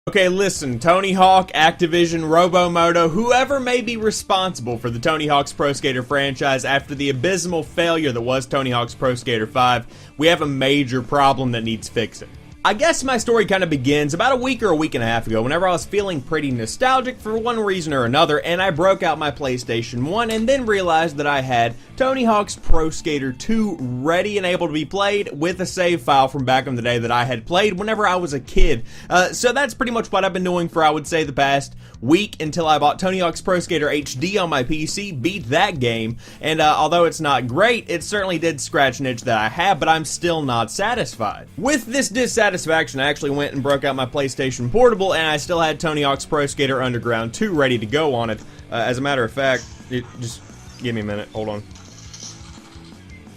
Okay, listen, Tony Hawk, Activision, Robomodo, whoever may be responsible for the Tony Hawk's Pro Skater franchise after the abysmal failure that was Tony Hawk's Pro Skater 5, we have a major problem that needs fixing. I guess my story kind of begins about a week or a week and a half ago whenever I was feeling pretty nostalgic for one reason or another, and I broke out my PlayStation 1 and then realized that I had Tony Hawk's Pro Skater 2 ready and able to be played with a save file from back in the day that I had played whenever I was a kid. So that's pretty much what I've been doing for, I would say, the past week until I bought Tony Hawk's Pro Skater HD on my PC, beat that game, and although it's not great, it certainly did scratch an itch that I have, but I'm still not satisfied. With this dissatisfaction, I actually went and broke out my PlayStation Portable, and I still had Tony Hawk's Pro Skater Underground 2 ready to go on it. As a matter of fact, just give me a minute, hold on.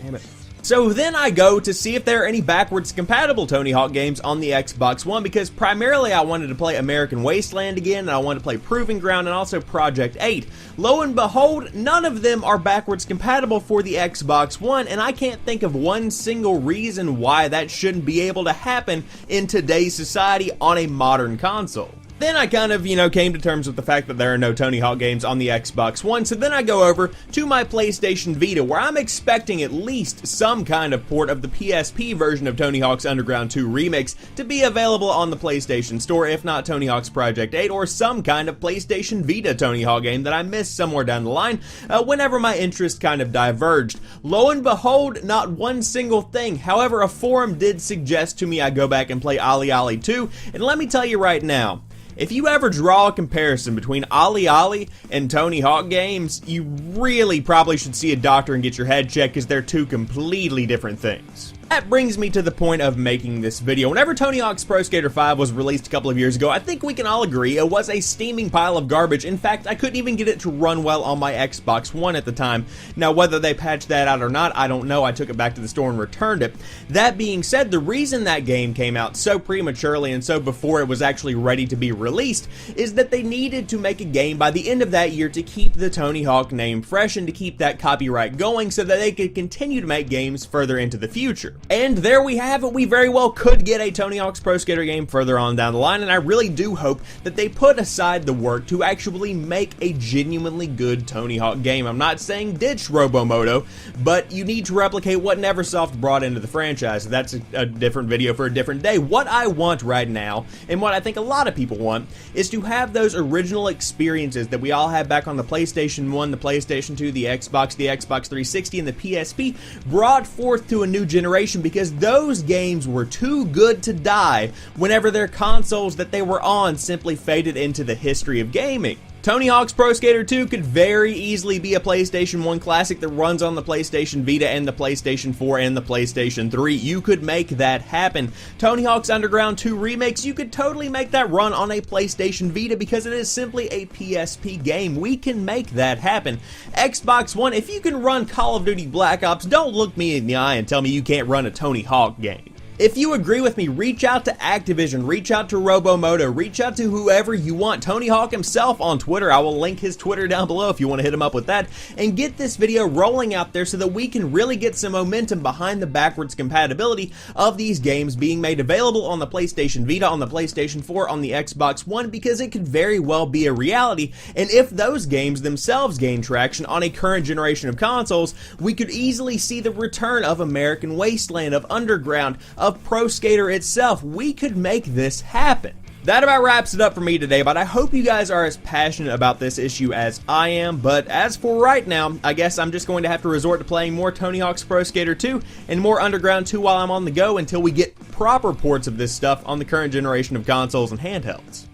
Damn it. So then I go to see if there are any backwards compatible Tony Hawk games on the Xbox One, because primarily I wanted to play American Wasteland again, and I wanted to play Proving Ground and also Project 8. Lo and behold, none of them are backwards compatible for the Xbox One, and I can't think of one single reason why that shouldn't be able to happen in today's society on a modern console. Then I kind of, came to terms with the fact that there are no Tony Hawk games on the Xbox One, so then I go over to my PlayStation Vita, where I'm expecting at least some kind of port of the PSP version of Tony Hawk's Underground 2 Remix to be available on the PlayStation Store, if not Tony Hawk's Project 8, or some kind of PlayStation Vita Tony Hawk game that I missed somewhere down the line, whenever my interest kind of diverged. Lo and behold, not one single thing. However, a forum did suggest to me I go back and play Ollie Ollie 2, and let me tell you right now, if you ever draw a comparison between Ollie Ollie and Tony Hawk games, you really probably should see a doctor and get your head checked, because they're two completely different things. That brings me to the point of making this video. Whenever Tony Hawk's Pro Skater 5 was released a couple of years ago, I think we can all agree it was a steaming pile of garbage. In fact, I couldn't even get it to run well on my Xbox One at the time. Now, whether they patched that out or not, I don't know. I took it back to the store and returned it. That being said, the reason that game came out so prematurely and so before it was actually ready to be released is that they needed to make a game by the end of that year to keep the Tony Hawk name fresh and to keep that copyright going so that they could continue to make games further into the future. And there we have it. We very well could get a Tony Hawk's Pro Skater game further on down the line, and I really do hope that they put aside the work to actually make a genuinely good Tony Hawk game. I'm not saying ditch Robomodo, but you need to replicate what Neversoft brought into the franchise. That's a different video for a different day. What I want right now, and what I think a lot of people want, is to have those original experiences that we all had back on the PlayStation 1, the PlayStation 2, the Xbox 360, and the PSP brought forth to a new generation, because those games were too good to die whenever their consoles that they were on simply faded into the history of gaming. Tony Hawk's Pro Skater 2 could very easily be a PlayStation 1 classic that runs on the PlayStation Vita and the PlayStation 4 and the PlayStation 3. You could make that happen. Tony Hawk's Underground 2 Remix, you could totally make that run on a PlayStation Vita because it is simply a PSP game. We can make that happen. Xbox One, if you can run Call of Duty Black Ops, don't look me in the eye and tell me you can't run a Tony Hawk game. If you agree with me, reach out to Activision, reach out to Robomodo, reach out to whoever you want. Tony Hawk himself on Twitter. I will link his Twitter down below if you want to hit him up with that. And get this video rolling out there so that we can really get some momentum behind the backwards compatibility of these games being made available on the PlayStation Vita, on the PlayStation 4, on the Xbox One, because it could very well be a reality. And if those games themselves gain traction on a current generation of consoles, we could easily see the return of American Wasteland, of Underground, of Pro Skater itself. We could make this happen. That about wraps it up for me today, but I hope you guys are as passionate about this issue as I am. But as for right now, I guess I'm just going to have to resort to playing more Tony Hawk's Pro Skater 2 and more Underground 2 while I'm on the go until we get proper ports of this stuff on the current generation of consoles and handhelds.